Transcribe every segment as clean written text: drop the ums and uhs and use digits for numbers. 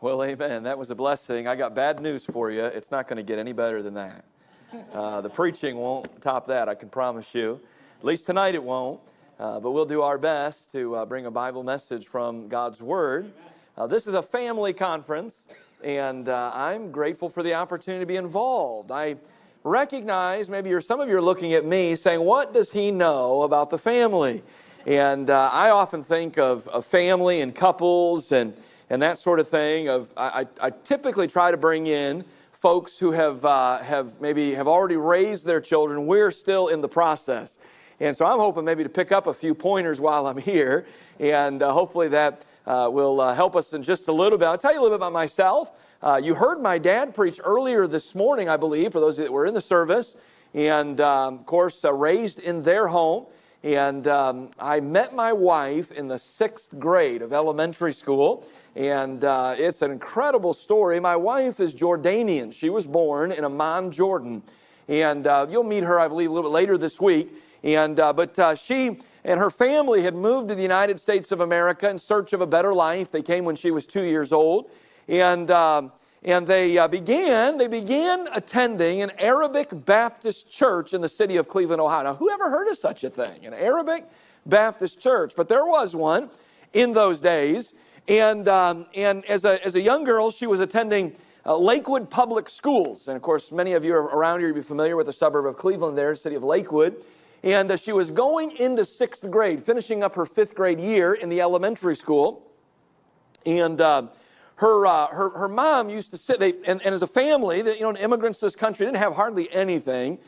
Well, amen. That was a blessing. I got bad news for you. It's not going to get any better than that. The preaching won't top that, I can promise you. At least tonight it won't. But we'll do our best to bring a Bible message from God's Word. This is a family conference, and I'm grateful for the opportunity to be involved. I recognize maybe some of you are looking at me saying, what does he know about the family? And I often think of family and couples and that sort of thing. I typically try to bring in folks who have already raised their children. We're still in the process. And so I'm hoping maybe to pick up a few pointers while I'm here, and hopefully that will help us in just a little bit. I'll tell you a little bit about myself. You heard my dad preach earlier this morning, I believe, for those that were in the service, and of course raised in their home. And I met my wife in the 6th grade of elementary school, and it's an incredible story. My wife is Jordanian. She was born in Amman, Jordan, and you'll meet her, I believe, a little bit later this week. But she and her family had moved to the United States of America in search of a better life. They came when she was 2 years old, and they began attending an Arabic Baptist church in the city of Cleveland, Ohio. Now, who ever heard of such a thing, an Arabic Baptist church? But there was one in those days, and as a young girl, she was attending Lakewood Public Schools, and of course, many of you are around here, you'll be familiar with the suburb of Cleveland there, city of Lakewood. And she was going into 6th grade, finishing up her 5th grade year in the elementary school. And her mom used to sit, and as a family, immigrants to this country didn't have hardly anything.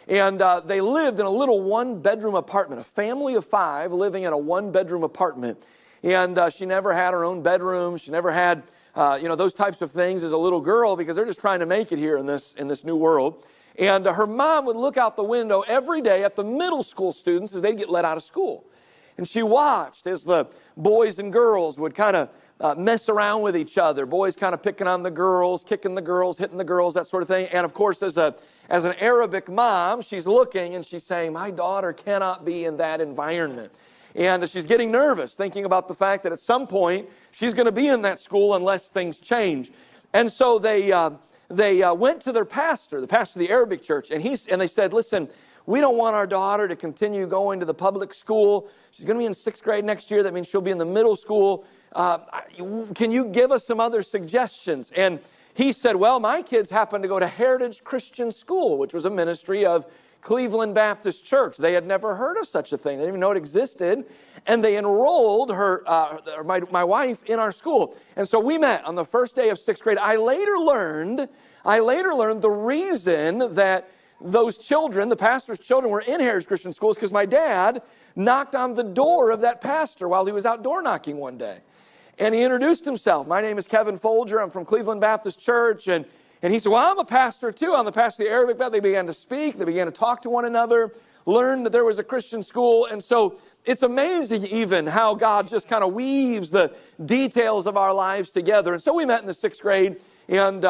And they lived in a little 1-bedroom apartment, a family of 5 living in a 1-bedroom apartment. And she never had her own bedroom. She never had, those types of things as a little girl, because they're just trying to make it here in this new world. And her mom would look out the window every day at the middle school students as they'd get let out of school. And she watched as the boys and girls would kind of mess around with each other. Boys kind of picking on the girls, kicking the girls, hitting the girls, that sort of thing. And of course, as an Arabic mom, she's looking and she's saying, my daughter cannot be in that environment. And she's getting nervous, thinking about the fact that at some point she's going to be in that school unless things change. And so they went to their pastor, the pastor of the Arabic church, and they said, listen, we don't want our daughter to continue going to the public school. She's going to be in 6th grade next year. That means she'll be in the middle school. Can you give us some other suggestions? And he said, well, my kids happen to go to Heritage Christian School, which was a ministry of Cleveland Baptist Church. They had never heard of such a thing. They didn't even know it existed. And they enrolled my wife in our school. And so we met on the first day of 6th grade. I later learned the reason that those children, the pastor's children, were in Heritage Christian Schools because my dad knocked on the door of that pastor while he was out door knocking one day. And he introduced himself. My name is Pete Folger. I'm from Cleveland Baptist Church. And he said, well, I'm a pastor too. I'm the pastor of the Arabic Baptist. They began to speak. They began to talk to one another, learned that there was a Christian school. And so it's amazing even how God just kind of weaves the details of our lives together. And so we met in the 6th grade. And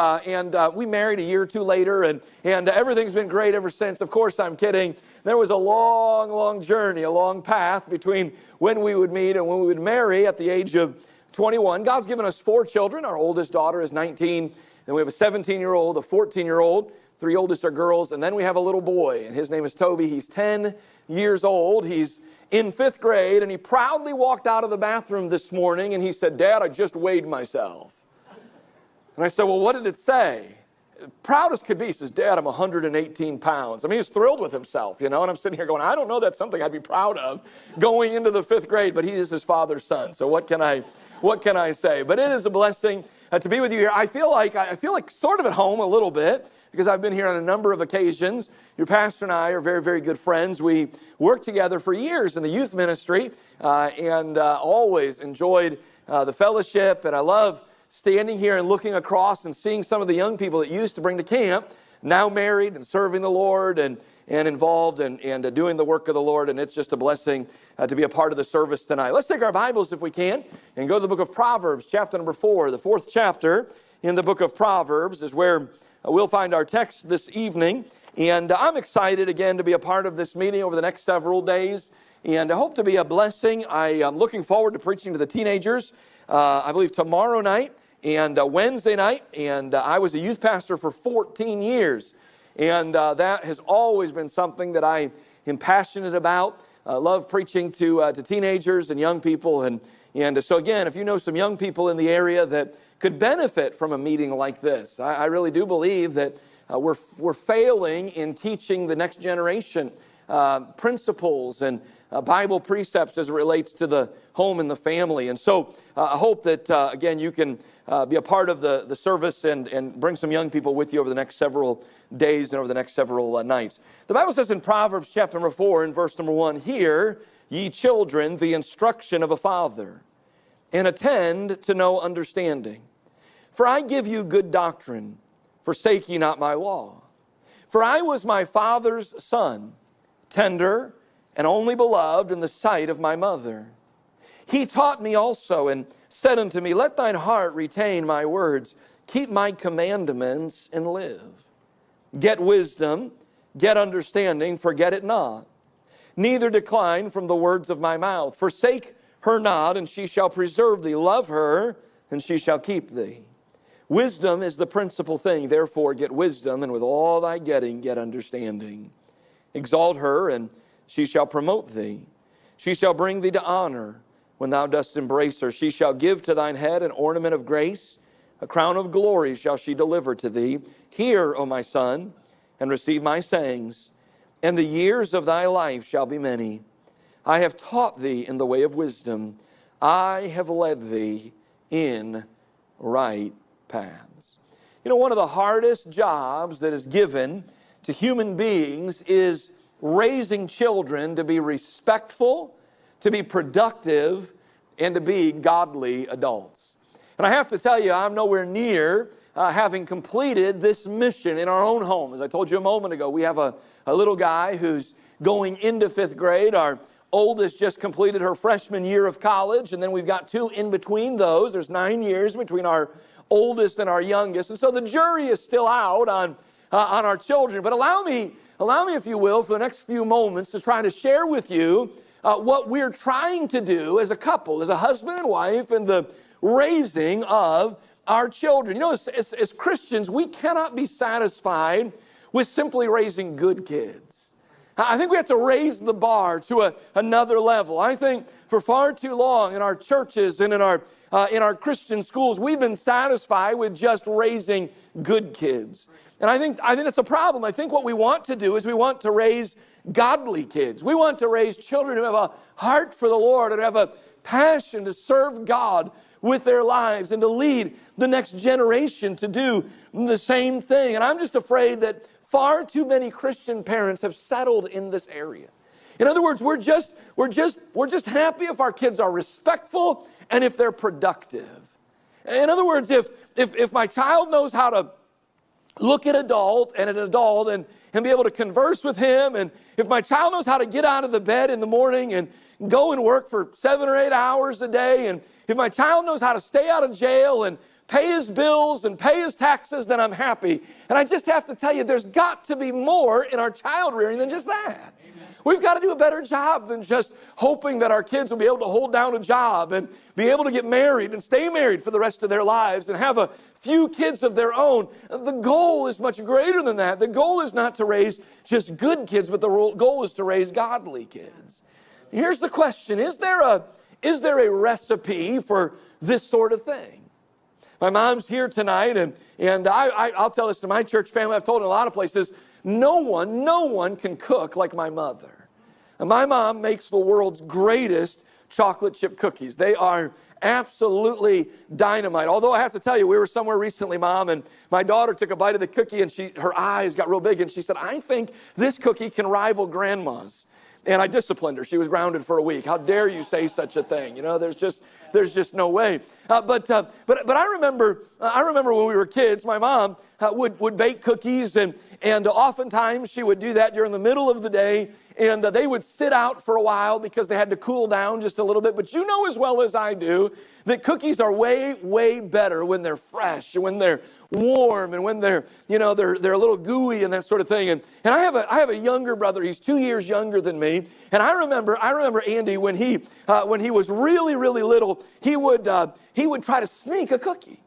we married a year or two later, and everything's been great ever since. Of course, I'm kidding. There was a long, long journey, a long path between when we would meet and when we would marry at the age of 21. God's given us 4 children. Our oldest daughter is 19. Then we have a 17-year-old, a 14-year-old. 3 oldest are girls. And then we have a little boy, and his name is Toby. He's 10 years old. He's in 5th grade, and he proudly walked out of the bathroom this morning, and he said, Dad, I just weighed myself. And I said, well, what did it say? Proud as could be, he says, Dad, I'm 118 pounds. I mean, he's thrilled with himself, and I'm sitting here going, I don't know that's something I'd be proud of going into the 5th grade, but he is his father's son, so what can I say? But it is a blessing to be with you here. I feel like sort of at home a little bit, because I've been here on a number of occasions. Your pastor and I are very, very good friends. We worked together for years in the youth ministry, and always enjoyed the fellowship, and I love standing here and looking across and seeing some of the young people that used to bring to camp, now married and serving the Lord and involved and doing the work of the Lord. And it's just a blessing to be a part of the service tonight. Let's take our Bibles, if we can, and go to the book of Proverbs, chapter number 4. The 4th chapter in the book of Proverbs is where we'll find our text this evening. And I'm excited again to be a part of this meeting over the next several days. And I hope to be a blessing. I am looking forward to preaching to the teenagers, I believe tomorrow night and Wednesday night, and I was a youth pastor for 14 years, and that has always been something that I am passionate about. I love preaching to teenagers and young people, and so again, if you know some young people in the area that could benefit from a meeting like this, I really do believe that we're failing in teaching the next generation principles and Bible precepts as it relates to the home and the family. And so I hope that, again, you can be a part of the service and bring some young people with you over the next several days and over the next several nights. The Bible says in Proverbs chapter number 4 and verse number 1, "Hear, ye children, the instruction of a father, and attend to know understanding. For I give you good doctrine, forsake ye not my law. For I was my father's son, tender and only beloved in the sight of my mother. He taught me also and said unto me, Let thine heart retain my words, keep my commandments and live. Get wisdom, get understanding, forget it not. Neither decline from the words of my mouth. Forsake her not, and she shall preserve thee. Love her, and she shall keep thee. Wisdom is the principal thing. Therefore get wisdom, and with all thy getting, get understanding. Exalt her, and she shall promote thee. She shall bring thee to honor when thou dost embrace her. She shall give to thine head an ornament of grace. A crown of glory shall she deliver to thee. Hear, O my son, and receive my sayings, and the years of thy life shall be many. I have taught thee in the way of wisdom. I have led thee in right paths." You know, one of the hardest jobs that is given to human beings is raising children to be respectful, to be productive, and to be godly adults. And I have to tell you, I'm nowhere near having completed this mission in our own home. As I told you a moment ago, we have a little guy who's going into 5th grade. Our oldest just completed her freshman year of college, and then we've got 2 in between those. There's 9 years between our oldest and our youngest, and so the jury is still out on our children. But allow me, if you will, for the next few moments to try to share with you what we're trying to do as a couple, as a husband and wife, in the raising of our children. You know, as Christians, we cannot be satisfied with simply raising good kids. I think we have to raise the bar to another level. I think for far too long in our churches and in our Christian schools, we've been satisfied with just raising good kids. And I think that's a problem. I think what we want to do is we want to raise godly kids. We want to raise children who have a heart for the Lord and have a passion to serve God with their lives and to lead the next generation to do the same thing. And I'm just afraid that far too many Christian parents have settled in this area. In other words, we're just happy if our kids are respectful and if they're productive. In other words, if my child knows how to look at an adult and be able to converse with him, and if my child knows how to get out of the bed in the morning and go and work for 7 or 8 hours a day, and if my child knows how to stay out of jail and pay his bills and pay his taxes, then I'm happy. And I just have to tell you, there's got to be more in our child rearing than just that. Amen. We've got to do a better job than just hoping that our kids will be able to hold down a job and be able to get married and stay married for the rest of their lives and have a few kids of their own. The goal is much greater than that. The goal is not to raise just good kids, but the goal is to raise godly kids. Here's the question: is there a recipe for this sort of thing? My mom's here tonight, and I'll tell this to my church family. I've told it in a lot of places. No one can cook like my mother. And my mom makes the world's greatest chocolate chip cookies. They are absolutely dynamite. Although I have to tell you, we were somewhere recently, Mom, and my daughter took a bite of the cookie, and her eyes got real big, and she said, "I think this cookie can rival Grandma's." And I disciplined her. She was grounded for a week. How dare you say such a thing? You know, there's just no way. But I remember when we were kids, my mom would bake cookies, and oftentimes she would do that during the middle of the day, and they would sit out for a while because they had to cool down just a little bit. But you know as well as I do that cookies are way, way better when they're fresh and when they're warm and when they're a little gooey and that sort of thing. And I have a younger brother. He's 2 years younger than me. And I remember Andy when he was really, really little. He would try to sneak a cookie.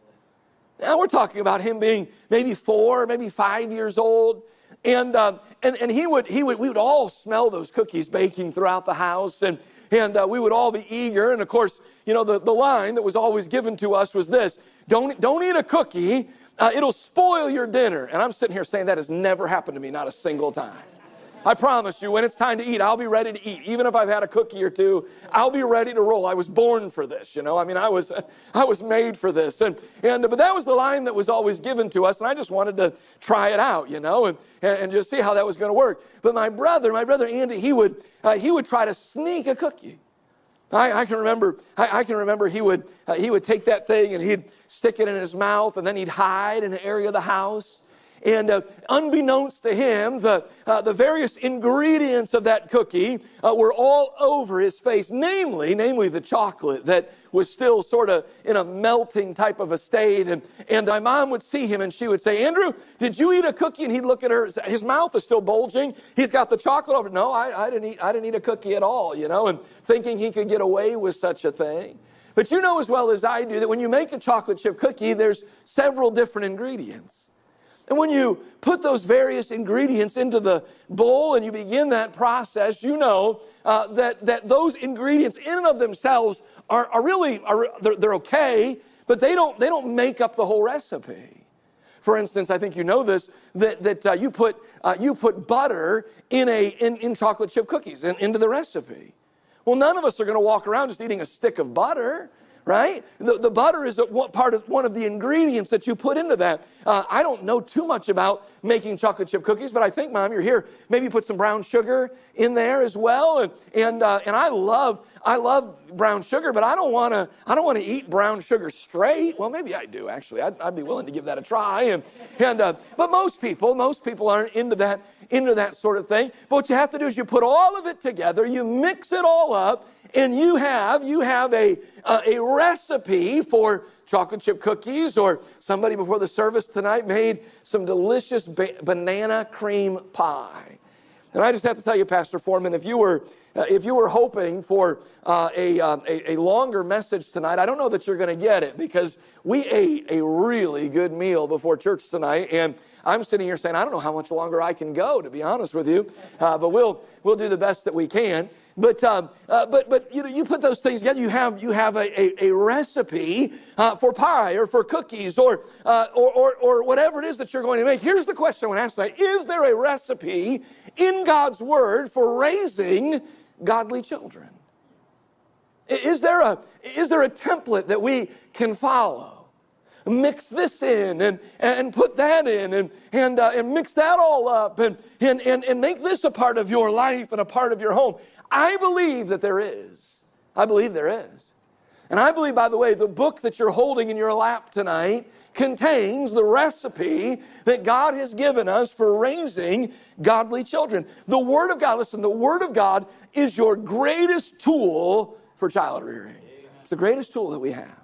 Now we're talking about him being maybe 4, maybe 5 years old. And we would all smell those cookies baking throughout the house, and we would all be eager. And of course, the line that was always given to us was this: don't eat a cookie, it'll spoil your dinner. And I'm sitting here saying that has never happened to me, not a single time. I promise you, when it's time to eat, I'll be ready to eat. Even if I've had a cookie or two, I'll be ready to roll. I was born for this, I was made for this. But that was the line that was always given to us, and I just wanted to try it out, and just see how that was going to work. But my brother Andy, he would try to sneak a cookie. I can remember he would take that thing and he'd stick it in his mouth, and then he'd hide in an area of the house. And unbeknownst to him, the various ingredients of that cookie were all over his face, namely the chocolate that was still sort of in a melting type of a state. And my mom would see him and she would say, "Andrew, did you eat a cookie?" And he'd look at her. His mouth is still bulging. He's got the chocolate over. "No, I didn't eat a cookie at all," and thinking he could get away with such a thing. But you know as well as I do that when you make a chocolate chip cookie, there's several different ingredients. And when you put those various ingredients into the bowl and you begin that process, that those ingredients in and of themselves are they're okay, but they don't make up the whole recipe. For instance, I think you know this, that you put butter in chocolate chip cookies into the recipe. Well, none of us are going to walk around just eating a stick of butter. Right? The butter is one of the ingredients that you put into that. I don't know too much about making chocolate chip cookies, but I think, Mom, you're here. Maybe put some brown sugar in there as well. And I love brown sugar, but I don't want to eat brown sugar straight. Well, maybe I do actually. I'd be willing to give that a try. But most people aren't into that sort of thing. But what you have to do is you put all of it together, you mix it all up, and you have a recipe for chocolate chip cookies. Or somebody before the service tonight made some delicious banana cream pie. And I just have to tell you, Pastor Foreman, if you were hoping for a longer message tonight, I don't know that you're going to get it, because we ate a really good meal before church tonight, and I'm sitting here saying I don't know how much longer I can go, to be honest with you, but we'll do the best that we can. But you put those things together. You have a recipe for pie or for cookies or whatever it is that you're going to make. Here's the question I want to ask tonight: is there a recipe in God's Word for raising godly children? Is there a template that we can follow? Mix this in and put that in and mix that all up and make this a part of your life and a part of your home. I believe that there is. I believe there is. And I believe, by the way, the book that you're holding in your lap tonight contains the recipe that God has given us for raising godly children. The Word of God, listen, the Word of God is your greatest tool for child rearing. It's the greatest tool that we have.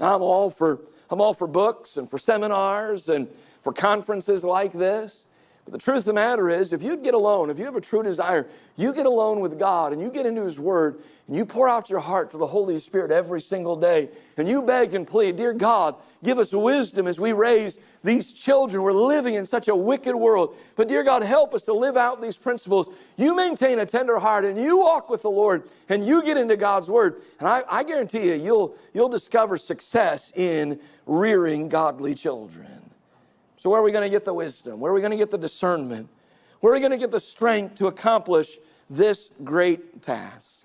Now, I'm all for books and for seminars and for conferences like this. But the truth of the matter is, if you'd get alone, if you have a true desire, you get alone with God and you get into His Word and you pour out your heart to the Holy Spirit every single day and you beg and plead, "Dear God, give us wisdom as we raise these children. We're living in such a wicked world. But dear God, help us to live out these principles." You maintain a tender heart and you walk with the Lord and you get into God's Word. And I guarantee you'll discover success in rearing godly children. So where are we going to get the wisdom? Where are we going to get the discernment? Where are we going to get the strength to accomplish this great task?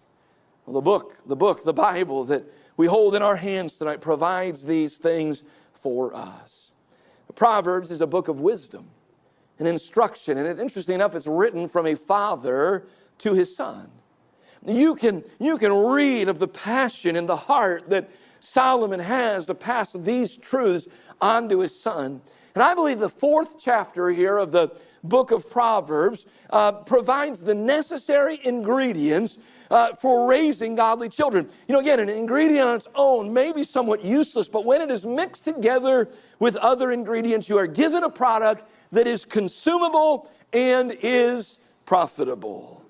Well, the Bible that we hold in our hands tonight provides these things for us. Proverbs is a book of wisdom and instruction. And interesting enough, it's written from a father to his son. You can read of the passion and the heart that Solomon has to pass these truths on to his son. And I believe the 4th chapter here of the book of Proverbs provides the necessary ingredients for raising godly children. Again, an ingredient on its own may be somewhat useless, but when it is mixed together with other ingredients, you are given a product that is consumable and is profitable.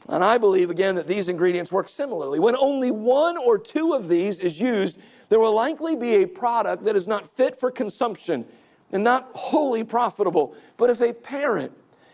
And I believe, again, that these ingredients work similarly. When only one or two of these is used, there will likely be a product that is not fit for consumption and not wholly profitable. But if a parent,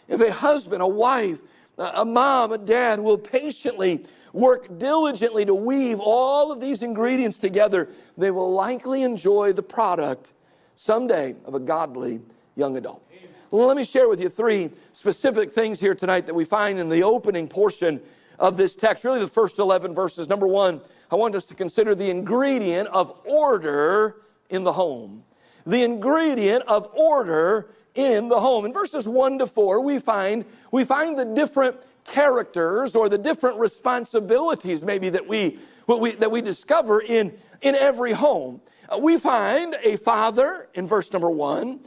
if a husband, a wife, a mom, a dad will patiently work diligently to weave all of these ingredients together, they will likely enjoy the product someday of a godly young adult. Well, let me share with you three specific things here tonight that we find in the opening portion of this text, really the first 11 verses. Number one, I want us to consider the ingredient of order in the home. The ingredient of order in the home. In verses 1 to 4, we find the different characters or the different responsibilities maybe that we discover in every home. We find a father in verse number 1.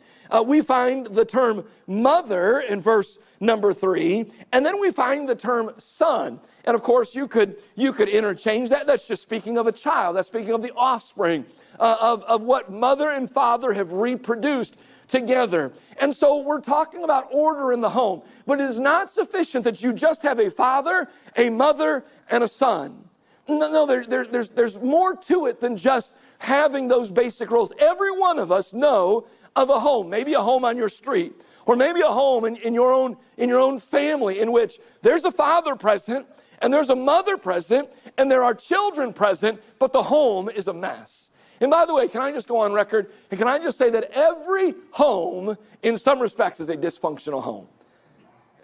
We find the term mother in verse number 3. And then we find the term son. And of course, you could interchange that. That's just speaking of a child. That's speaking of the offspring of what mother and father have reproduced together. And so we're talking about order in the home. But it is not sufficient that you just have a father, a mother, and a son. No, there's more to it than just having those basic roles. Every one of us know of a home, maybe a home on your street, or maybe a home in your own family in which there's a father present, and there's a mother present, and there are children present, but the home is a mess. And by the way, can I just go on record, and can I just say that every home, in some respects, is a dysfunctional home.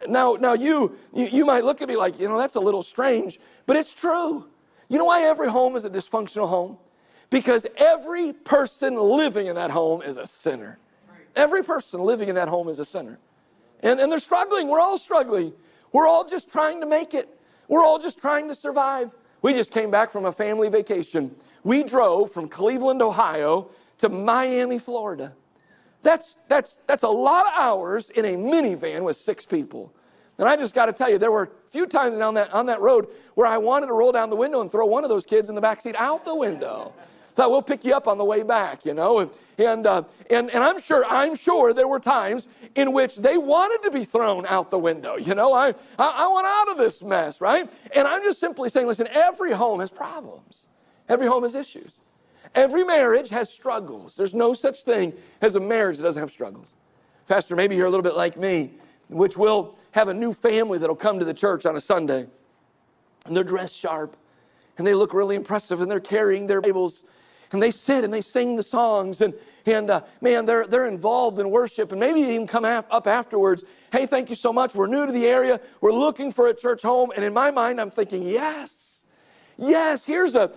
Now you might look at me like, that's a little strange, but it's true. You know why every home is a dysfunctional home? Because every person living in that home is a sinner. Every person living in that home is a sinner. And they're struggling. We're all struggling. We're all just trying to make it. We're all just trying to survive. We just came back from a family vacation. We drove from Cleveland, Ohio to Miami, Florida. That's a lot of hours in a minivan with 6 people. And I just got to tell you, there were a few times on that road where I wanted to roll down the window and throw one of those kids in the back seat out the window. Thought, we'll pick you up on the way back, and I'm sure there were times in which they wanted to be thrown out the window. I want out of this mess, right? And I'm just simply saying, listen, every home has problems. Every home has issues. Every marriage has struggles. There's no such thing as a marriage that doesn't have struggles. Pastor, maybe you're a little bit like me, which will have a new family that'll come to the church on a Sunday, and they're dressed sharp, and they look really impressive, and they're carrying their Bibles, and they sit and they sing the songs, and man, they're involved in worship, and maybe even come up afterwards. Hey, thank you so much. We're new to the area. We're looking for a church home, and in my mind, I'm thinking, yes, here's a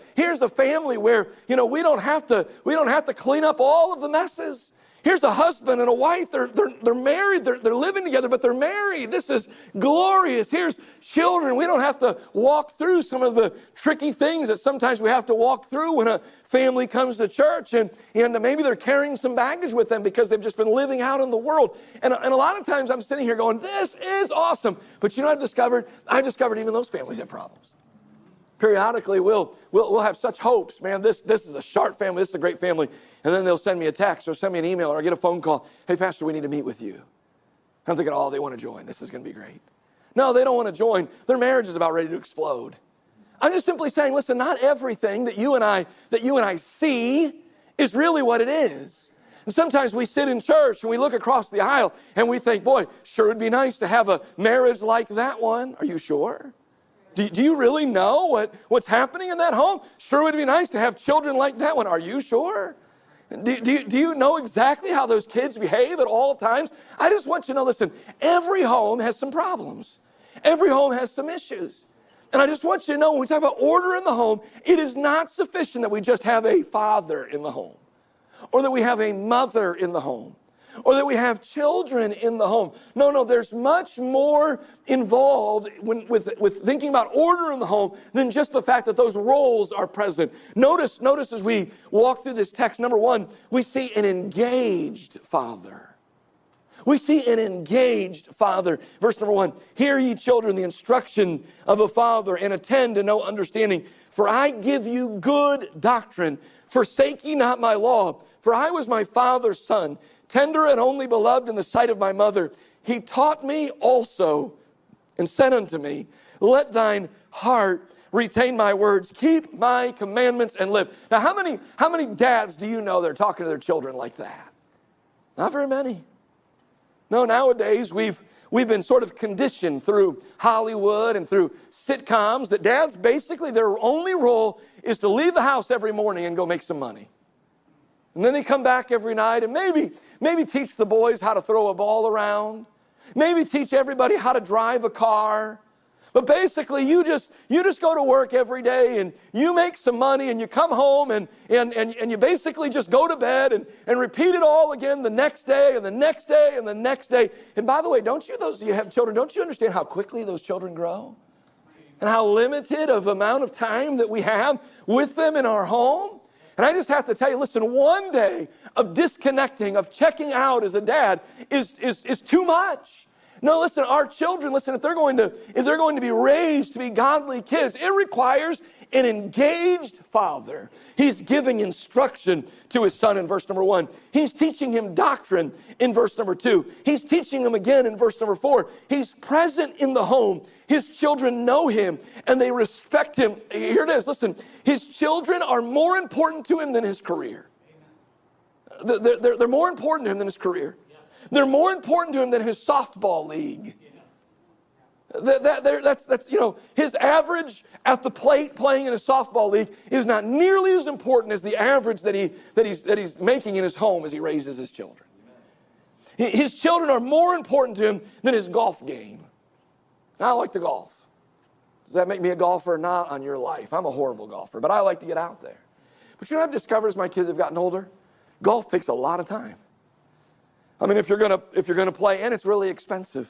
family where we don't have to clean up all of the messes. Here's a husband and a wife. They're married. They're living together, but they're married. This is glorious. Here's children. We don't have to walk through some of the tricky things that sometimes we have to walk through when a family comes to church. And maybe they're carrying some baggage with them because they've just been living out in the world. And a lot of times I'm sitting here going, this is awesome. But I've discovered even those families have problems. Periodically, we'll have such hopes. Man, this is a sharp family. This is a great family. And then they'll send me a text or send me an email or I get a phone call. Hey, Pastor, we need to meet with you. I'm thinking, they want to join. This is going to be great. No, they don't want to join. Their marriage is about ready to explode. I'm just simply saying, listen, not everything that you and I see is really what it is. And sometimes we sit in church and we look across the aisle and we think, boy, sure would be nice to have a marriage like that one. Are you sure? Do you really know what's happening in that home? Sure would be nice to have children like that one. Are you sure? Do you know exactly how those kids behave at all times? I just want you to know, listen, every home has some problems. Every home has some issues. And I just want you to know, when we talk about order in the home, it is not sufficient that we just have a father in the home, or that we have a mother in the home, or that we have children in the home. No, there's much more involved with thinking about order in the home than just the fact that those roles are present. Notice as we walk through this text, number one, we see an engaged father. We see an engaged father. Verse number 1, hear ye children the instruction of a father, and attend to no understanding. For I give you good doctrine. Forsake ye not my law. For I was my father's son, tender and only beloved in the sight of my mother. He taught me also, and said unto me, Let thine heart retain my words. Keep my commandments and live. Now, how many dads do you know that are talking to their children like that? Not very many. No, nowadays we've been sort of conditioned through Hollywood and through sitcoms that dads, basically their only role is to leave the house every morning and go make some money. And then they come back every night and maybe teach the boys how to throw a ball around. Maybe teach everybody how to drive a car. But basically, you just go to work every day and you make some money and you come home and you basically just go to bed and repeat it all again the next day and the next day and the next day. And by the way, those of you who have children, don't you understand how quickly those children grow? And how limited of amount of time that we have with them in our home? And I just have to tell you, listen, one day of disconnecting, of checking out as a dad is too much. No, listen, our children, listen, if they're going to be raised to be godly kids, it requires an engaged father. He's giving instruction to his son in verse number 1. He's teaching him doctrine in verse number 2. He's teaching him again in verse number 4. He's present in the home. His children know him and they respect him. Here it is, listen, his children are more important to him than his career. They're more important to him than his career. They're more important to him than his softball league. That's his average at the plate playing in a softball league is not nearly as important as the average that he's making in his home as he raises his children. His children are more important to him than his golf game. Now, I like to golf. Does that make me a golfer? Not on your life. I'm a horrible golfer, but I like to get out there. But you know what I've discovered as my kids have gotten older? Golf takes a lot of time. I mean, if you're gonna play, and it's really expensive.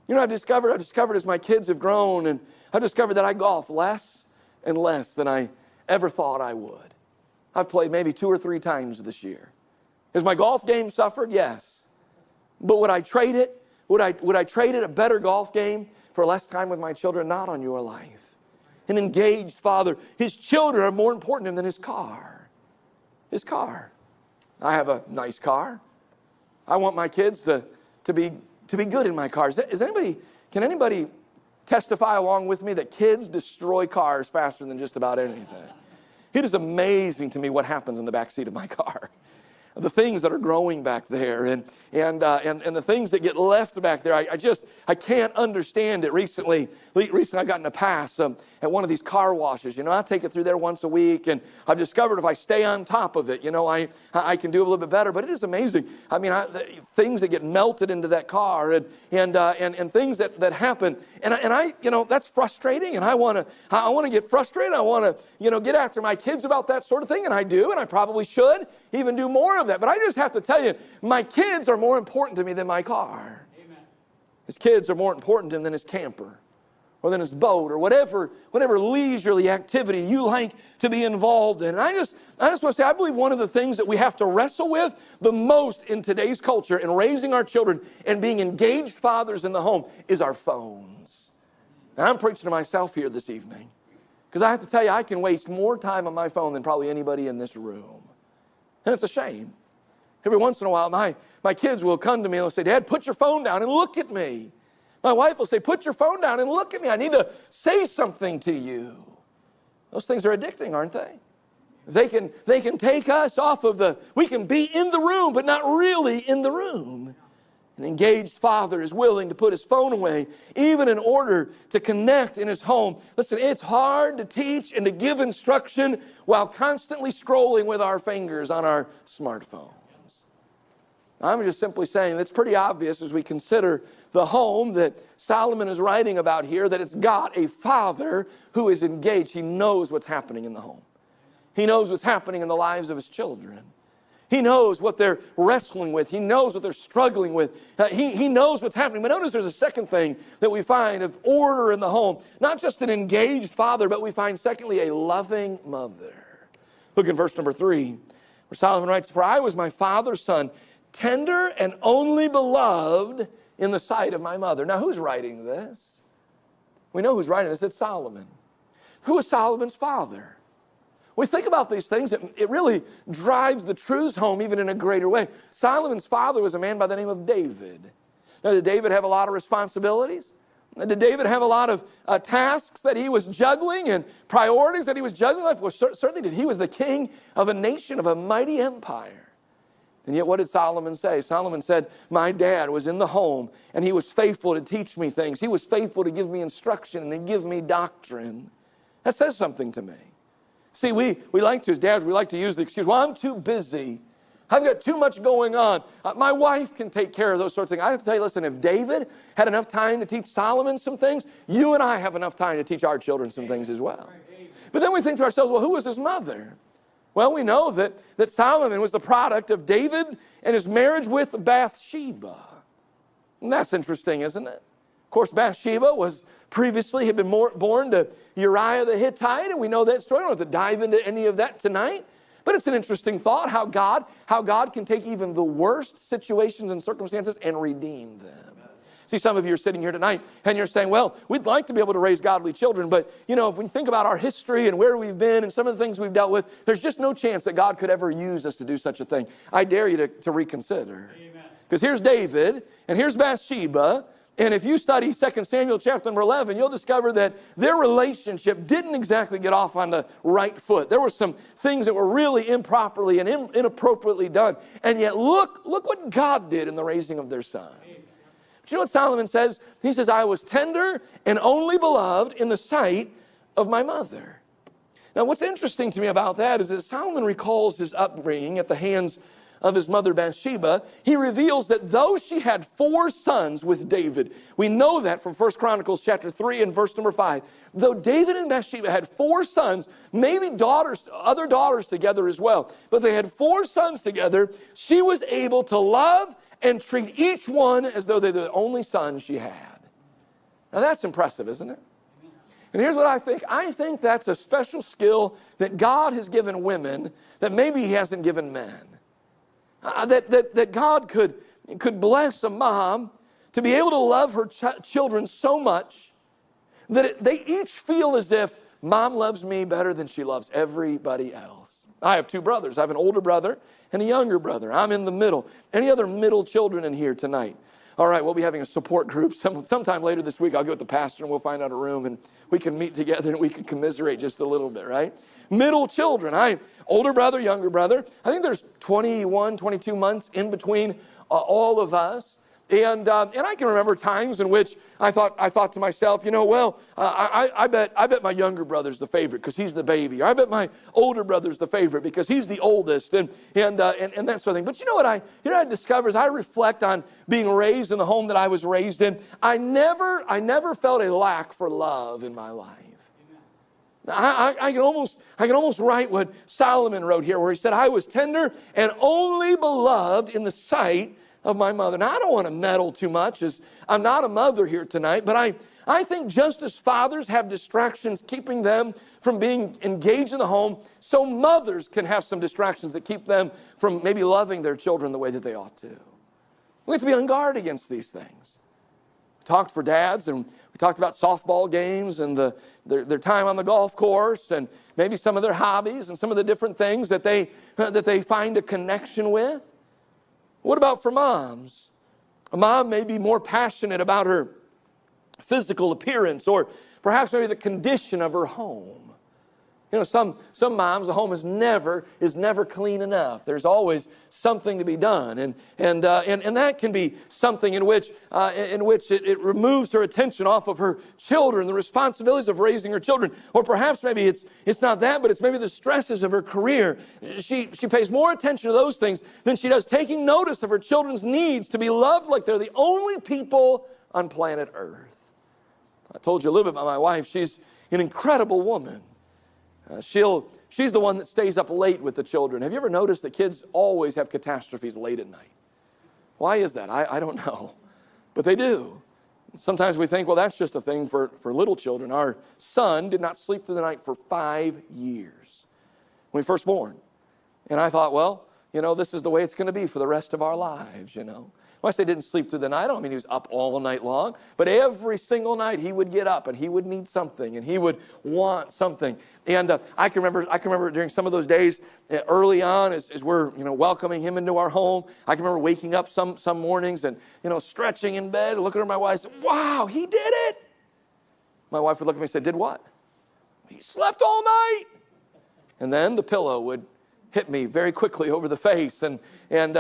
You know, I've discovered as my kids have grown, and I've discovered that I golf less and less than I ever thought I would. I've played maybe 2 or 3 times this year. Has my golf game suffered? Yes. But would I trade it? Would I trade it, a better golf game, for less time with my children? Not on your life. An engaged father. His children are more important to him than his car. His car. I have a nice car. I want my kids to be good in my cars. Can anybody testify along with me that kids destroy cars faster than just about anything? It is amazing to me what happens in the back seat of my car. The things that are growing back there and the things that get left back there. I can't understand it. Recently I got in a pass at one of these car washes. You know, I take it through there once a week, and I've discovered if I stay on top of it, you know, I can do a little bit better. But it is amazing. I mean, things that get melted into that car and things that happen. And I that's frustrating. And I want to get frustrated. I want to get after my kids about that sort of thing, and I do, and I probably should even do more of that. But I just have to tell you, my kids are more important to me than my car. Amen. His kids are more important to him than his camper or than his boat or whatever leisurely activity you like to be involved in. And I just want to say, I believe one of the things that we have to wrestle with the most in today's culture in raising our children and being engaged fathers in the home is our phones. Now, I'm preaching to myself here this evening because I have to tell you, I can waste more time on my phone than probably anybody in this room. And it's a shame. Every once in a while, my kids will come to me and they'll say, Dad, put your phone down and look at me. My wife will say, put your phone down and look at me. I need to say something to you. Those things are addicting, aren't they? They can take us off of we can be in the room, but not really in the room. An engaged father is willing to put his phone away, even in order to connect in his home. Listen, it's hard to teach and to give instruction while constantly scrolling with our fingers on our smartphones. I'm just simply saying it's pretty obvious as we consider the home that Solomon is writing about here, that it's got a father who is engaged. He knows what's happening in the home. He knows what's happening in the lives of his children. He knows what they're wrestling with. He knows what they're struggling with. He knows what's happening. But notice there's a second thing that we find of order in the home. Not just an engaged father, but we find secondly a loving mother. Look in verse number 3, where Solomon writes, For I was my father's son, tender and only beloved in the sight of my mother. Now, who's writing this? We know who's writing this. It's Solomon. Who is Solomon's father? We think about these things, it really drives the truths home even in a greater way. Solomon's father was a man by the name of David. Now, did David have a lot of responsibilities? Did David have a lot of tasks that he was juggling and priorities that he was juggling? Well, certainly did. He was the king of a nation, of a mighty empire. And yet what did Solomon say? Solomon said, my dad was in the home and he was faithful to teach me things. He was faithful to give me instruction and to give me doctrine. That says something to me. See, we like to, as dads, we like to use the excuse, well, I'm too busy. I've got too much going on. My wife can take care of those sorts of things. I have to tell you, listen, if David had enough time to teach Solomon some things, you and I have enough time to teach our children some things as well. But then we think to ourselves, well, who was his mother? Well, we know that Solomon was the product of David and his marriage with Bathsheba. And that's interesting, isn't it? Of course, Bathsheba had been born to Uriah the Hittite, and we know that story. I don't have to dive into any of that tonight. But it's an interesting thought, how God can take even the worst situations and circumstances and redeem them. See, some of you are sitting here tonight and you're saying, well, we'd like to be able to raise godly children, but, if we think about our history and where we've been and some of the things we've dealt with, there's just no chance that God could ever use us to do such a thing. I dare you to reconsider. Because here's David and here's Bathsheba. And if you study 2 Samuel chapter number 11, you'll discover that their relationship didn't exactly get off on the right foot. There were some things that were really improperly and inappropriately done. And yet look what God did in the raising of their son. But you know what Solomon says? He says, I was tender and only beloved in the sight of my mother. Now what's interesting to me about that is that Solomon recalls his upbringing at the hands of his mother Bathsheba. He reveals that though she had 4 sons with David, we know that from 1 Chronicles chapter 3 and verse number 5. Though David and Bathsheba had 4 sons, maybe other daughters together as well, but they had 4 sons together, she was able to love and treat each one as though they were the only son she had. Now that's impressive, isn't it? And here's what I think. I think that's a special skill that God has given women that maybe He hasn't given men. That God could bless a mom to be able to love her children so much that they each feel as if mom loves me better than she loves everybody else. I have 2 brothers. I have an older brother and a younger brother. I'm in the middle. Any other middle children in here tonight? All right, we'll be having a support group sometime later this week. I'll go with the pastor and we'll find out a room and we can meet together and we can commiserate just a little bit, right? Middle children. Older brother, younger brother. I think there's 21, 22 months in between all of us. And I can remember times in which I thought to myself, I bet my younger brother's the favorite because he's the baby. Or I bet my older brother's the favorite because he's the oldest, and that sort of thing. But you know what I discover as I reflect on being raised in the home that I was raised in, I never felt a lack for love in my life. I can almost write what Solomon wrote here, where he said, I was tender and only beloved in the sight of my mother. Now, I don't want to meddle too much, as I'm not a mother here tonight, but I think just as fathers have distractions keeping them from being engaged in the home, so mothers can have some distractions that keep them from maybe loving their children the way that they ought to. We have to be on guard against these things. We talked for dads, and we talked about softball games and their time on the golf course, and maybe some of their hobbies and some of the different things that they find a connection with. What about for moms? A mom may be more passionate about her physical appearance or perhaps maybe the condition of her home. Some moms, the home is never clean enough. There's always something to be done, and that can be something in which it removes her attention off of her children, the responsibilities of raising her children, or perhaps maybe it's not that, but it's maybe the stresses of her career. She pays more attention to those things than she does taking notice of her children's needs to be loved like they're the only people on planet Earth. I told you a little bit about my wife. She's an incredible woman. She's the one that stays up late with the children. Have you ever noticed that kids always have catastrophes late at night? Why is that? I don't know. But they do. Sometimes we think, well, that's just a thing for little children. Our son did not sleep through the night for 5 years when he first born. And I thought, well, this is the way it's going to be for the rest of our lives, When I say didn't sleep through the night, I don't mean he was up all night long, but every single night he would get up and he would need something and he would want something. And I can remember during some of those days early on as we're welcoming him into our home. I can remember waking up some mornings and stretching in bed, looking at my wife, and saying, wow, he did it. my wife would look at me and say, did what? He slept all night. And then the pillow would hit me very quickly over the face. And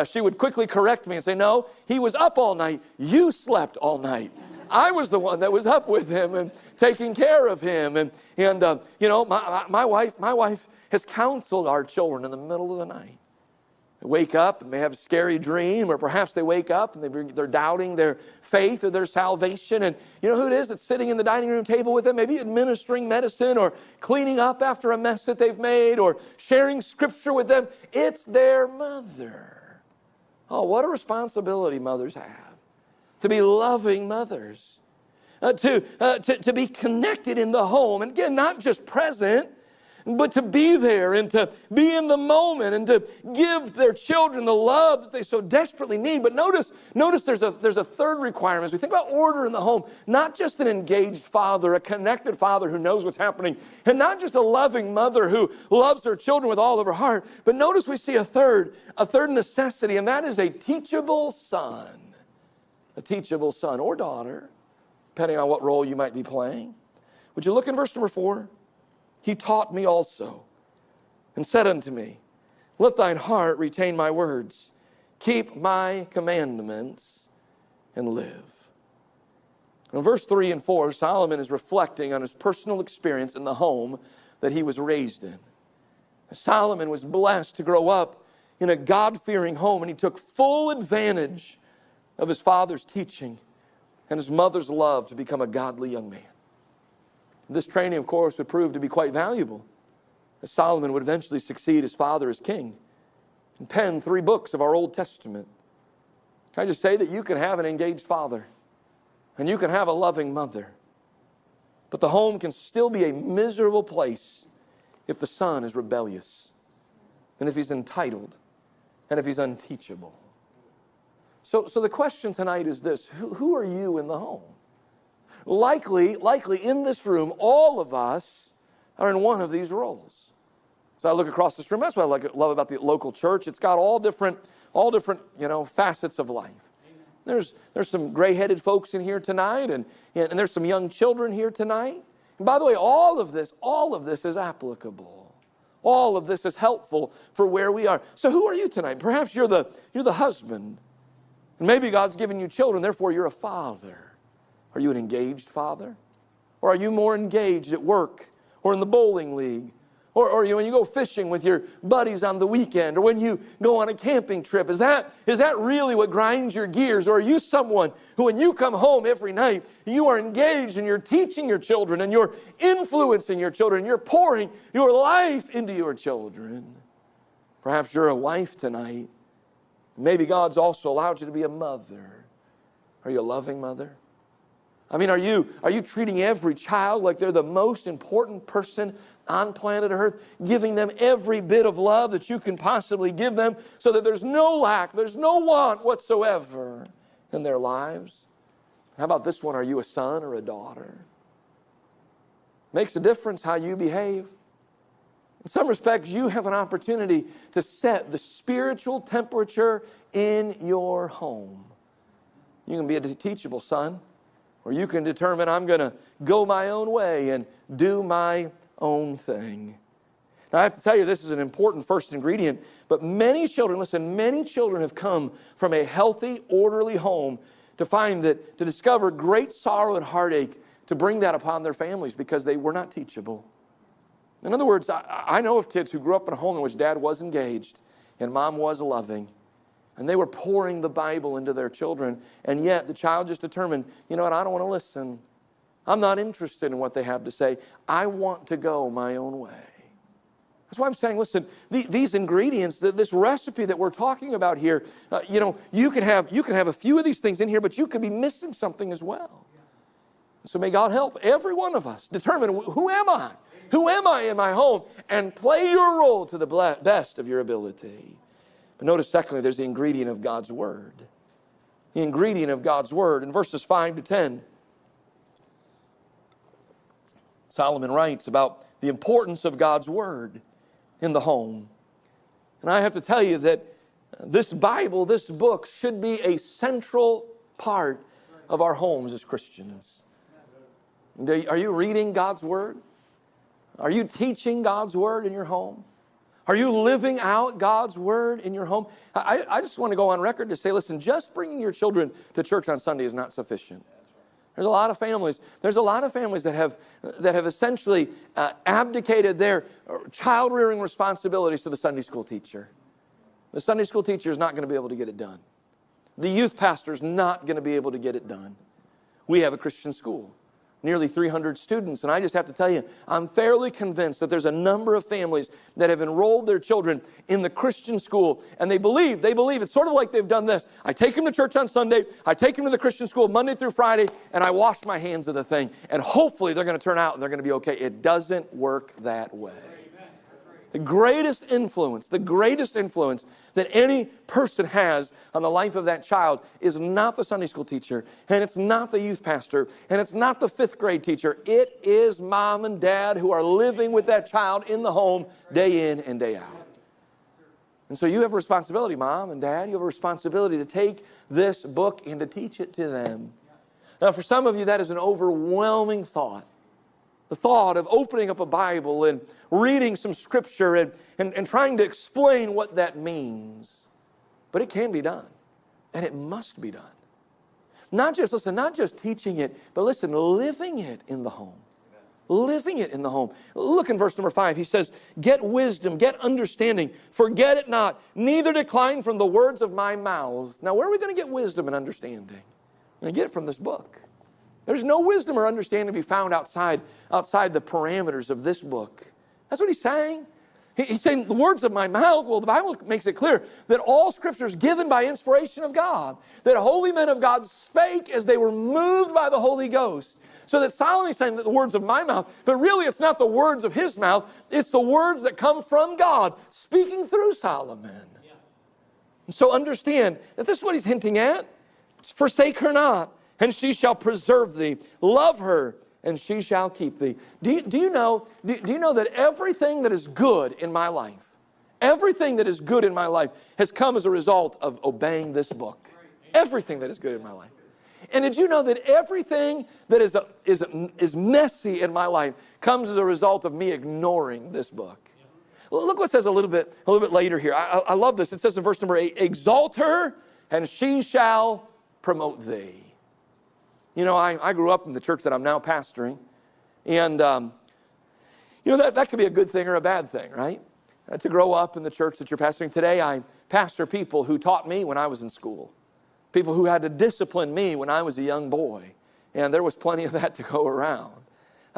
she would quickly correct me and say, no, he was up all night. You slept all night. I was the one that was up with him and taking care of him. And my wife has counseled our children in the middle of the night. They wake up and they have a scary dream, or perhaps they wake up and they're doubting their faith or their salvation. And you know who it is that's sitting in the dining room table with them, maybe administering medicine or cleaning up after a mess that they've made or sharing scripture with them? It's their mother. Oh, what a responsibility mothers have, to be loving mothers, to be connected in the home. And again, not just present, but to be there and to be in the moment and to give their children the love that they so desperately need. But notice there's a third requirement. As we think about order in the home, not just an engaged father, a connected father who knows what's happening, and not just a loving mother who loves her children with all of her heart, but notice we see a third necessity, and that is a teachable son. A teachable son or daughter, depending on what role you might be playing. Would you look in verse number 4? He taught me also, and said unto me, let thine heart retain my words. Keep my commandments, and live. In verse 3 and 4, Solomon is reflecting on his personal experience in the home that he was raised in. Solomon was blessed to grow up in a God-fearing home, and he took full advantage of his father's teaching and his mother's love to become a godly young man. This training, of course, would prove to be quite valuable, as Solomon would eventually succeed his father as king and pen 3 books of our Old Testament. Can I just say that you can have an engaged father and you can have a loving mother, but the home can still be a miserable place if the son is rebellious and if he's entitled and if he's unteachable. So the question tonight is this: who are you in the home? Likely in this room, all of us are in one of these roles. So I look across this room. That's what I love about the local church. It's got all different facets of life. There's some gray-headed folks in here tonight, and there's some young children here tonight. And by the way, all of this is applicable. All of this is helpful for where we are. So who are you tonight? Perhaps you're the husband, and maybe God's given you children. Therefore, you're a father. Are you an engaged father? Or are you more engaged at work or in the bowling league? Or when you go fishing with your buddies on the weekend, or when you go on a camping trip? Is that really what grinds your gears? Or are you someone who, when you come home every night, you are engaged and you're teaching your children and you're influencing your children, you're pouring your life into your children? Perhaps you're a wife tonight. Maybe God's also allowed you to be a mother. Are you a loving mother? I mean, are you treating every child like they're the most important person on planet Earth, giving them every bit of love that you can possibly give them so that there's no lack, there's no want whatsoever in their lives? How about this one? Are you a son or a daughter? Makes a difference how you behave. In some respects, you have an opportunity to set the spiritual temperature in your home. You can be a teachable son, or you can determine, I'm going to go my own way and do my own thing. Now, I have to tell you, this is an important first ingredient, but many children have come from a healthy, orderly home to discover great sorrow and heartache to bring that upon their families because they were not teachable. In other words, I know of kids who grew up in a home in which dad was engaged and mom was loving, and they were pouring the Bible into their children, and yet the child just determined, you know what, I don't want to listen. I'm not interested in what they have to say. I want to go my own way. That's why I'm saying, listen, these ingredients, this recipe that we're talking about here, you can have a few of these things in here, but you could be missing something as well. So may God help every one of us determine, who am I? Who am I in my home? And play your role to the best of your ability. But notice, secondly, there's the ingredient of God's Word. The ingredient of God's Word. In verses 5 to 10, Solomon writes about the importance of God's Word in the home. And I have to tell you that this Bible, this book, should be a central part of our homes as Christians. Are you reading God's Word? Are you teaching God's Word in your home? Are you living out God's Word in your home? I just want to go on record to say, listen, just bringing your children to church on Sunday is not sufficient. There's a lot of families that have essentially abdicated their child-rearing responsibilities to the Sunday school teacher. The Sunday school teacher is not going to be able to get it done. The youth pastor is not going to be able to get it done. We have a Christian school, nearly 300 students, and I just have to tell you, I'm fairly convinced that there's a number of families that have enrolled their children in the Christian school, and they believe, it's sort of like they've done this. I take them to church on Sunday, I take them to the Christian school Monday through Friday, and I wash my hands of the thing, and hopefully they're going to turn out and they're going to be okay. It doesn't work that way. The greatest influence that any person has on the life of that child is not the Sunday school teacher, and it's not the youth pastor, and it's not the 5th grade teacher. It is mom and dad who are living with that child in the home day in and day out. And so you have a responsibility, mom and dad. You have a responsibility to take this book and to teach it to them. Now, for some of you, that is an overwhelming thought. The thought of opening up a Bible and reading some scripture and trying to explain what that means. But it can be done. And it must be done. Not just teaching it, but listen, living it in the home. Living it in the home. Look in verse number 5. He says, get wisdom, get understanding. Forget it not, neither decline from the words of my mouth. Now, where are we going to get wisdom and understanding? We're going to get it from this book. There's no wisdom or understanding to be found outside the parameters of this book. That's what he's saying. He's saying the words of my mouth. Well, the Bible makes it clear that all Scripture is given by inspiration of God. That holy men of God spake as they were moved by the Holy Ghost. So that Solomon's saying that the words of my mouth, but really it's not the words of his mouth. It's the words that come from God speaking through Solomon. Yeah. And so understand that this is what he's hinting at. Forsake her not, and she shall preserve thee. Love her, and she shall keep thee. Do you know that everything that is good in my life, everything that is good in my life has come as a result of obeying this book? Everything that is good in my life. And did you know that everything that is messy in my life comes as a result of me ignoring this book? Well, look what it says a little bit later here. I love this. It says in verse number 8, exalt her, and she shall promote thee. You know, I grew up in the church that I'm now pastoring. And, that could be a good thing or a bad thing, right? To grow up in the church that you're pastoring. Today, I pastor people who taught me when I was in school. People who had to discipline me when I was a young boy. And there was plenty of that to go around.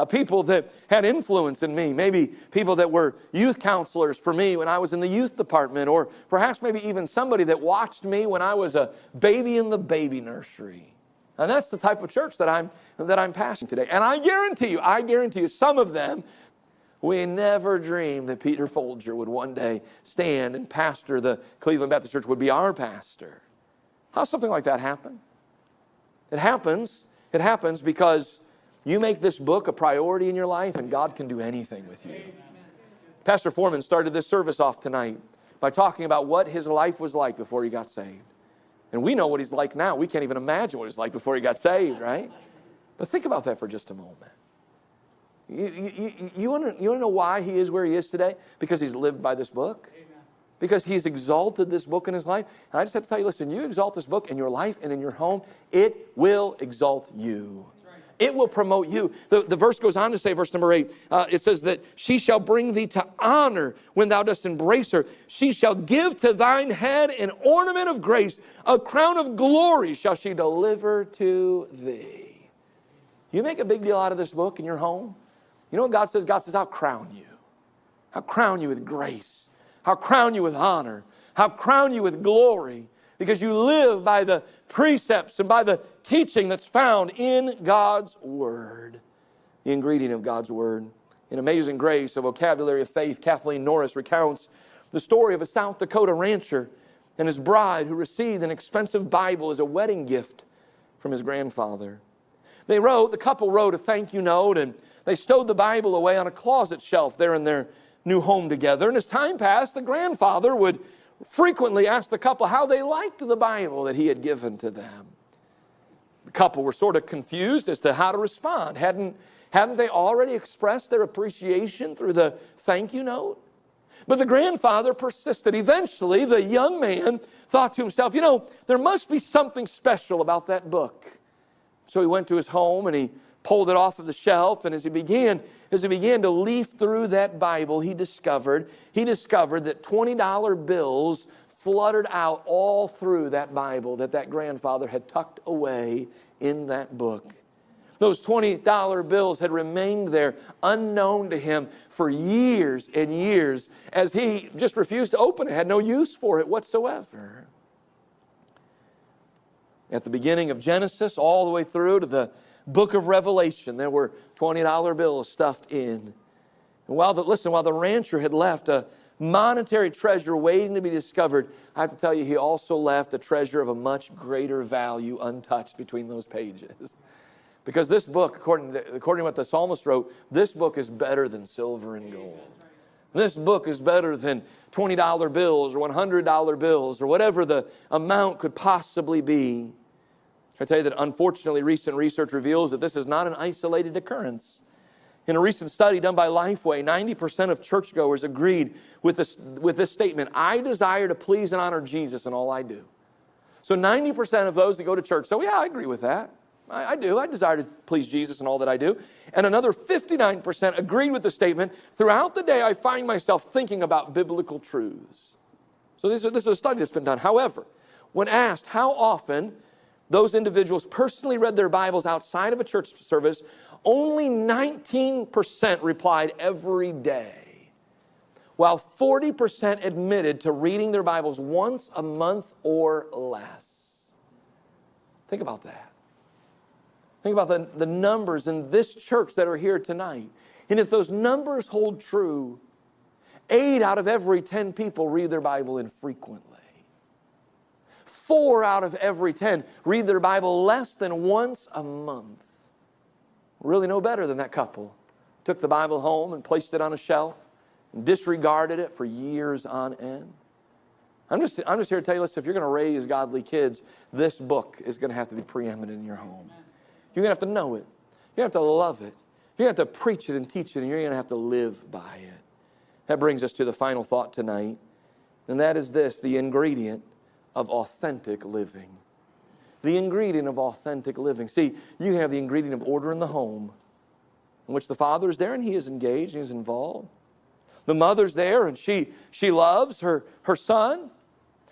People that had influence in me. Maybe people that were youth counselors for me when I was in the youth department. Or perhaps maybe even somebody that watched me when I was a baby in the baby nursery. And that's the type of church that I'm pastoring today. And I guarantee you, some of them, we never dreamed that Pete Folger would one day stand and pastor the Cleveland Baptist Church, would be our pastor. How's something like that happen? It happens because you make this book a priority in your life, and God can do anything with you. Pastor Foreman started this service off tonight by talking about what his life was like before he got saved. And we know what he's like now. We can't even imagine what he's like before he got saved, right? But think about that for just a moment. You want to know why he is where he is today? Because he's lived by this book. Amen. Because he's exalted this book in his life. And I just have to tell you, listen, you exalt this book in your life and in your home, it will exalt you. It will promote you. The verse goes on to say, verse number 8, it says that she shall bring thee to honor when thou dost embrace her. She shall give to thine head an ornament of grace. A crown of glory shall she deliver to thee. You make a big deal out of this book in your home. You know what God says? God says, I'll crown you. I'll crown you with grace. I'll crown you with honor. I'll crown you with glory. Because you live by the precepts and by the teaching that's found in God's Word. The ingredient of God's Word. In Amazing Grace, a vocabulary of faith, Kathleen Norris recounts the story of a South Dakota rancher and his bride who received an expensive Bible as a wedding gift from his grandfather. The couple wrote a thank you note, and they stowed the Bible away on a closet shelf there in their new home together. And as time passed, the grandfather would frequently asked the couple how they liked the Bible that he had given to them. The couple were sort of confused as to how to respond. Hadn't Hadn't they already expressed their appreciation through the thank you note? But the grandfather persisted. Eventually, the young man thought to himself, there must be something special about that book. So he went to his home and he pulled it off of the shelf, and as he began to leaf through that Bible, he discovered that $20 bills fluttered out all through that Bible that grandfather had tucked away in that book. Those $20 bills had remained there unknown to him for years and years, as he just refused to open it, had no use for it whatsoever. At the beginning of Genesis, all the way through to the book of Revelation, there were $20 bills stuffed in. And while the rancher had left a monetary treasure waiting to be discovered, I have to tell you, he also left a treasure of a much greater value untouched between those pages. Because this book, according to what the psalmist wrote, this book is better than silver and gold. This book is better than $20 bills or $100 bills or whatever the amount could possibly be. I tell you that unfortunately recent research reveals that this is not an isolated occurrence. In a recent study done by Lifeway, 90% of churchgoers agreed with this statement: I desire to please and honor Jesus in all I do. So 90% of those that go to church say, I agree with that. I do. I desire to please Jesus in all that I do. And another 59% agreed with the statement, throughout the day I find myself thinking about biblical truths. So this is a study that's been done. However, when asked how often those individuals personally read their Bibles outside of a church service, only 19% replied every day, while 40% admitted to reading their Bibles once a month or less. Think about that. Think about the numbers in this church that are here tonight. And if those numbers hold true, 8 out of every 10 people read their Bible infrequently. 4 out of every 10 read their Bible less than once a month. Really no better than that couple. Took the Bible home and placed it on a shelf and disregarded it for years on end. I'm just here to tell you, listen, if you're going to raise godly kids, this book is going to have to be preeminent in your home. You're going to have to know it. You're going to have to love it. You're going to have to preach it and teach it, and you're going to have to live by it. That brings us to the final thought tonight, and that is this: the ingredient of authentic living. The ingredient of authentic living. See, you can have the ingredient of order in the home, in which the father is there and he is engaged, he is involved. The mother's there and she loves her son.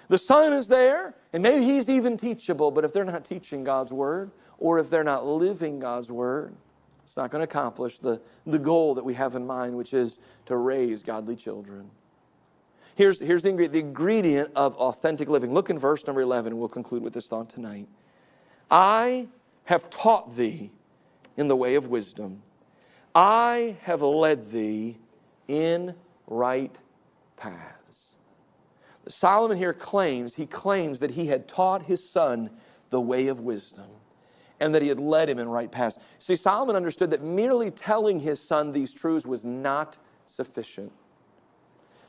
The son is there and maybe he's even teachable, but if they're not teaching God's word, or if they're not living God's word, it's not going to accomplish the goal that we have in mind, which is to raise godly children. Here's the ingredient of authentic living. Look in verse number 11, and we'll conclude with this thought tonight. I have taught thee in the way of wisdom. I have led thee in right paths. Solomon here claims that he had taught his son the way of wisdom, and that he had led him in right paths. See, Solomon understood that merely telling his son these truths was not sufficient.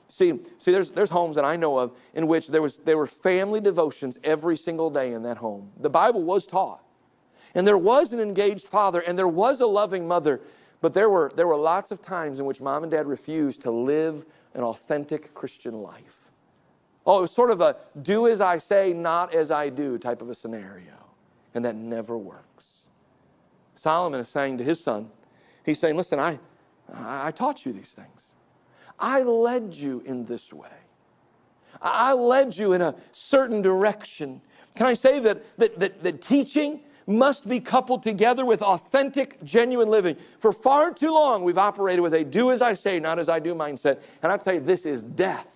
See, there's homes that I know of in which there were family devotions every single day in that home. The Bible was taught. And there was an engaged father, and there was a loving mother, but there were lots of times in which mom and dad refused to live an authentic Christian life. Oh, it was sort of a do as I say, not as I do type of a scenario. And that never works. Solomon is saying to his son, he's saying, listen, I taught you these things. I led you in this way. I led you in a certain direction. Can I say that teaching must be coupled together with authentic, genuine living? For far too long, we've operated with a do as I say, not as I do mindset. And I'll tell you, this is death.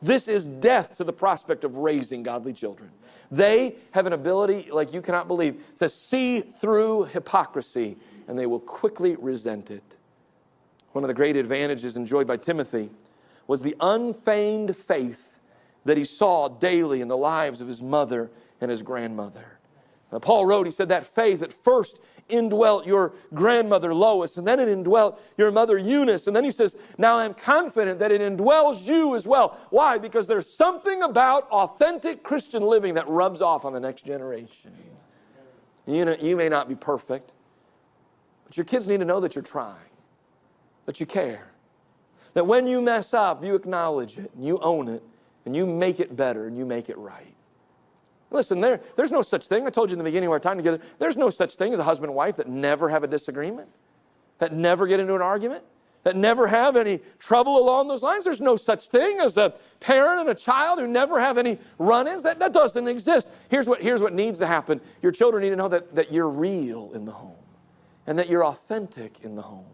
This is death to the prospect of raising godly children. They have an ability, like you cannot believe, to see through hypocrisy, and they will quickly resent it. One of the great advantages enjoyed by Timothy was the unfeigned faith that he saw daily in the lives of his mother and his grandmother. Now, Paul wrote, he said, that faith at first indwelt your grandmother Lois, and then it indwelt your mother Eunice, and then he says, now I'm confident that it indwells you as well. Why? Because there's something about authentic Christian living that rubs off on the next generation. You may not be perfect, But your kids need to know that you're trying, that you care, that when you mess up, you acknowledge it, and you own it, and you make it better, and you make it right. Listen, there's no such thing. I told you in the beginning of our time together, there's no such thing as a husband and wife that never have a disagreement, that never get into an argument, that never have any trouble along those lines. There's no such thing as a parent and a child who never have any run-ins. That doesn't exist. Here's what needs to happen. Your children need to know that you're real in the home and that you're authentic in the home.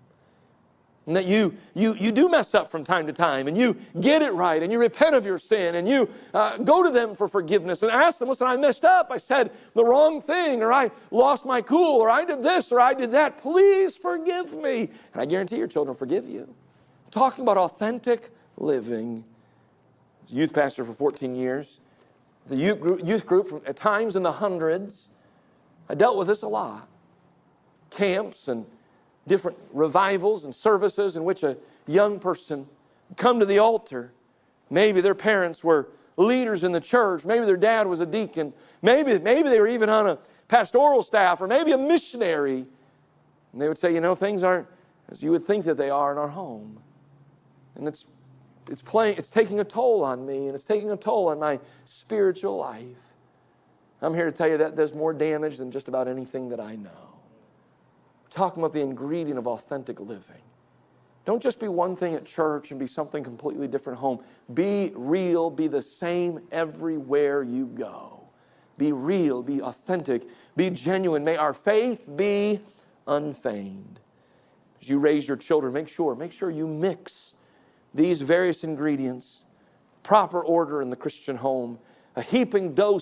And that you do mess up from time to time, and you get it right, and you repent of your sin, and you go to them for forgiveness and ask them, listen, I messed up, I said the wrong thing, or I lost my cool, or I did this, or I did that. Please forgive me. And I guarantee your children will forgive you. I'm talking about authentic living. I was a youth pastor for 14 years. The youth group from, at times in the hundreds. I dealt with this a lot. Camps and different revivals and services in which a young person would come to the altar. Maybe their parents were leaders in the church. Maybe their dad was a deacon. Maybe they were even on a pastoral staff, or maybe a missionary. And they would say, things aren't as you would think that they are in our home. And it's taking a toll on me, and it's taking a toll on my spiritual life. I'm here to tell you that there's more damage than just about anything that I know. Talking about the ingredient of authentic living. Don't just be one thing at church and be something completely different at home. Be real, be the same everywhere you go. Be real, be authentic, be genuine. May our faith be unfeigned. As you raise your children, make sure you mix these various ingredients, proper order in the Christian home, a heaping dose